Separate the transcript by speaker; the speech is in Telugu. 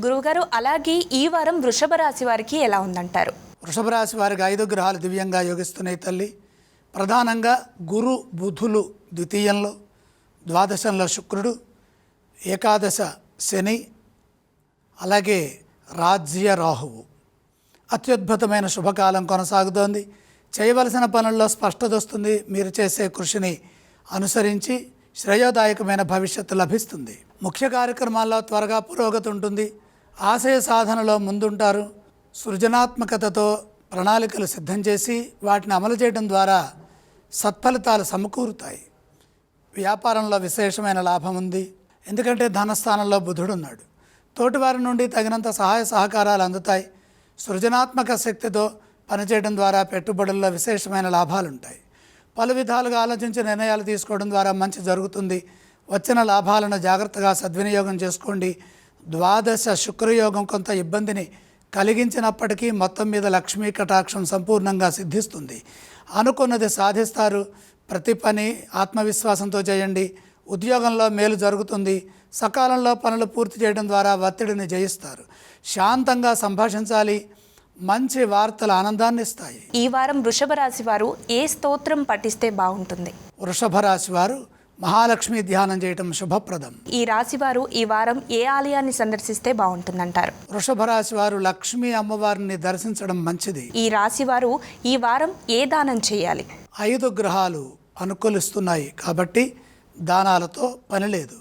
Speaker 1: గురువుగారు, అలాగే ఈ వారం వృషభ రాశి వారికి ఎలా ఉందంటారు?
Speaker 2: వృషభ రాశి వారికి 5 గ్రహాలు దివ్యంగా యోగిస్తున్నాయి తల్లి. ప్రధానంగా గురు బుధులు ద్వితీయంలో, ద్వాదశంలో శుక్రుడు, ఏకాదశ శని, అలాగే రాజ్య రాహువు. అత్యద్భుతమైన శుభకాలం కొనసాగుతోంది. చేయవలసిన పనుల్లో స్పష్టత వస్తుంది. మీరు చేసే కృషిని అనుసరించి శ్రేయోదాయకమైన భవిష్యత్తు లభిస్తుంది. ముఖ్య కార్యక్రమాల్లో త్వరగా పురోగతి ఉంటుంది. ఆశయ సాధనలో ముందుంటారు. సృజనాత్మకతతో ప్రణాళికలు సిద్ధం చేసి వాటిని అమలు చేయడం ద్వారా సత్ఫలితాలు సమకూరుతాయి. వ్యాపారంలో విశేషమైన లాభం ఉంది. ఎందుకంటే ధనస్థానంలో బుధుడు ఉన్నాడు. తోటివారి నుండి తగినంత సహాయ సహకారాలు అందుతాయి. సృజనాత్మక శక్తితో పనిచేయడం ద్వారా పెట్టుబడుల్లో విశేషమైన లాభాలు ఉంటాయి. పలు విధాలుగా ఆలోచించి నిర్ణయాలు తీసుకోవడం ద్వారా మంచి జరుగుతుంది. వచ్చిన లాభాలను జాగ్రత్తగా సద్వినియోగం చేసుకోండి. ద్వాదశ శుక్రయోగం కొంత ఇబ్బందిని కలిగించినప్పటికీ మొత్తం మీద లక్ష్మీ కటాక్షం సంపూర్ణంగా సిద్ధిస్తుంది. అనుకున్నది సాధిస్తారు. ప్రతి పని ఆత్మవిశ్వాసంతో చేయండి. ఉద్యోగంలో మేలు జరుగుతుంది. సకాలంలో పనులు పూర్తి చేయడం ద్వారా ఒత్తిడిని జయిస్తారు. శాంతంగా సంభాషించాలి. మంచి వార్తలు ఆనందాన్ని ఇస్తాయి.
Speaker 1: ఈ వారం వృషభ రాశి వారు ఏ స్తోత్రం పఠిస్తే బాగుంటుంది?
Speaker 2: వృషభ రాశి వారు మహాలక్ష్మి ధ్యానం చేయటం శుభప్రదం.
Speaker 1: ఈ రాశి వారు ఈ వారం ఏ ఆలయాన్ని సందర్శిస్తే బాగుంటుందంటారు?
Speaker 2: వృషభ రాశి వారు లక్ష్మీ అమ్మవారిని దర్శించడం మంచిది.
Speaker 1: ఈ రాశి వారు ఈ వారం ఏ దానం చేయాలి?
Speaker 2: 5 గ్రహాలు అనుకూలిస్తున్నాయి కాబట్టి దానాలతో పని లేదు.